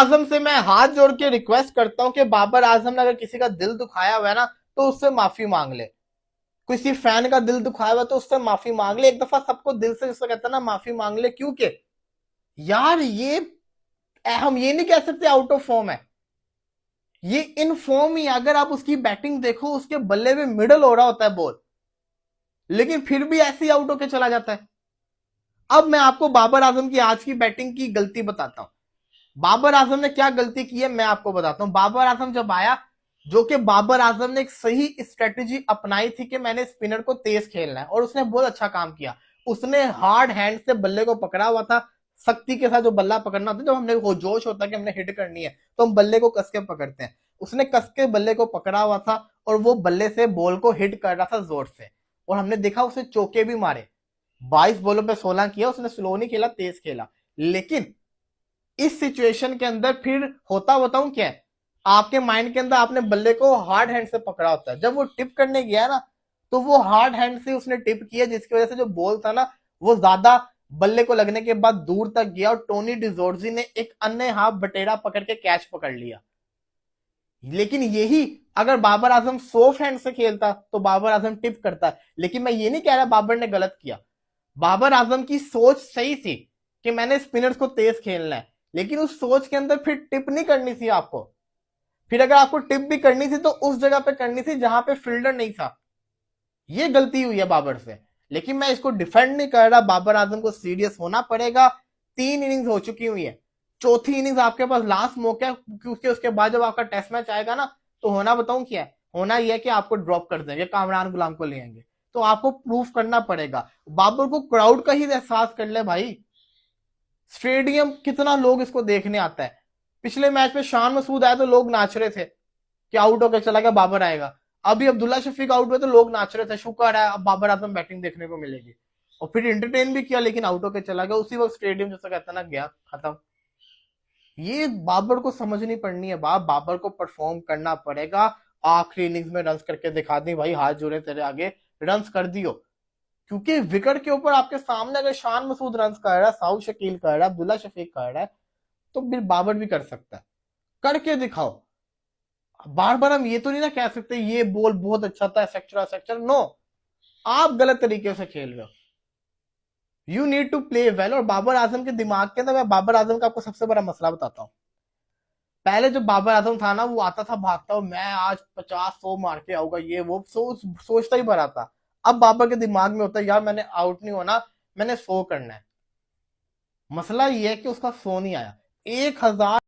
आजम से मैं हाथ जोड़ के रिक्वेस्ट करता हूं कि बाबर आजम ने अगर किसी का दिल दुखाया हुआ है ना तो उससे माफी मांग ले। किसी फैन का दिल दुखाया हुआ तो उससे माफी मांग ले, एक दफा सबको दिल से जिसको कहता है ना माफी मांग ले। क्योंकि यार ये हम ये नहीं कह सकते आउट ऑफ फॉर्म है, ये इन फॉर्म ही। अगर आप उसकी बैटिंग देखो, उसके बल्ले में मिडल हो रहा होता है बॉल, लेकिन फिर भी ऐसे ही आउट होके चला जाता है। अब मैं आपको बाबर आजम की आज की बैटिंग की गलती बताता हूं। बाबर आजम ने क्या गलती की है मैं आपको बताता हूं। बाबर आजम जब आया, जो कि बाबर आजम ने एक सही स्ट्रेटेजी अपनाई थी कि मैंने स्पिनर को तेज खेलना है, और उसने बहुत अच्छा काम किया। उसने हार्ड हैंड से बल्ले को पकड़ा हुआ था, सख्ती के साथ जो बल्ला पकड़ना होता है, जब हमने वो जोश होता है कि हमने हिट करनी है तो हम बल्ले को कस के पकड़ते हैं। उसने कस के बल्ले को पकड़ा हुआ था और वो बल्ले से बॉल को हिट कर रहा था जोर से, और हमने देखा उसे चौके भी मारे। 22 बॉलों पे 16 किया उसने, स्लो नहीं खेला, तेज खेला। लेकिन इस सिचुएशन के अंदर फिर होता बताऊं क्या है, आपके माइंड के अंदर आपने बल्ले को हार्ड हैंड से पकड़ा होता है। जब वो टिप करने गया ना तो वो हार्ड हैंड से उसने टिप किया, जिसकी वजह से जो बॉल था ना वो ज्यादा बल्ले को लगने के बाद दूर तक गया, और टोनी डिजोर्जी ने एक अन्य हाथ बटेरा पकड़ के कैच पकड़ लिया। लेकिन यही अगर बाबर आजम सॉफ्ट हैंड से खेलता तो बाबर आजम टिप करता। लेकिन मैं ये नहीं कह रहा बाबर ने गलत किया, बाबर आजम की सोच सही थी कि मैंने स्पिनर्स को तेज खेलना है, लेकिन उस सोच के अंदर फिर टिप नहीं करनी थी आपको। फिर अगर आपको टिप भी करनी थी तो उस जगह पे करनी थी जहां पे फील्डर नहीं था। ये गलती हुई है बाबर से। लेकिन मैं इसको डिफेंड नहीं कर रहा, बाबर आजम को सीरियस होना पड़ेगा। 3 इनिंग्स हो चुकी हुई है, चौथी इनिंग्स आपके पास लास्ट मौका है, क्योंकि उसके बाद जब आपका टेस्ट मैच आएगा ना तो होना बताऊं क्या है, होना यह है कि आपको ड्रॉप कर देंगे, कामरान गुलाम को ले आएंगे। तो आपको प्रूफ करना पड़ेगा। बाबर को क्राउड का ही एहसास कर ले भाई, स्टेडियम कितना लोग इसको देखने आता है। पिछले मैच में शान मसूद आया तो लोग नाच रहे थे कि आउट होकर चला गया, बाबर आएगा। अभी अब्दुल्ला शफीक आउट हुए तो लोग नाच रहे थे, शुक्र है अब बाबर आजम बैटिंग देखने को मिलेगी। और फिर एंटरटेन भी किया, लेकिन आउट होकर चला गया उसी वक्त स्टेडियम जैसा कहता ना गया खत्म। ये बाबर को समझनी पड़नी है बात, बाबर को परफॉर्म करना पड़ेगा। आखिरी इनिंग्स में रन्स करके दिखा दी भाई, हाथ जोड़े तेरे आगे, रन्स कर दियो। क्योंकि विकेट के ऊपर आपके सामने अगर शान मसूद रन कर रहा है, साउथ शकील कर रहा है, अब्दुल्ला शफीक कर रहा है, तो फिर बाबर भी कर सकता है। करके दिखाओ। बार बार हम ये तो नहीं ना कह सकते ये बॉल बहुत अच्छा था सेक्चुरा सेक्चर, नो। आप गलत तरीके से खेल रहे हो। You need to play well. और बाबर आजम के दिमाग के अंदर, मैं बाबर आजम का आपको सबसे बड़ा मसला बताता हूँ। पहले जो बाबर आजम था ना वो आता था भागता हूँ मैं आज 50-100 मार के आऊंगा, ये वो सोचता ही भरा था। अब बाबर के दिमाग में होता है यार मैंने आउट नहीं होना, मैंने 100 करना है। मसला ये है कि उसका 100 नहीं आया। 1000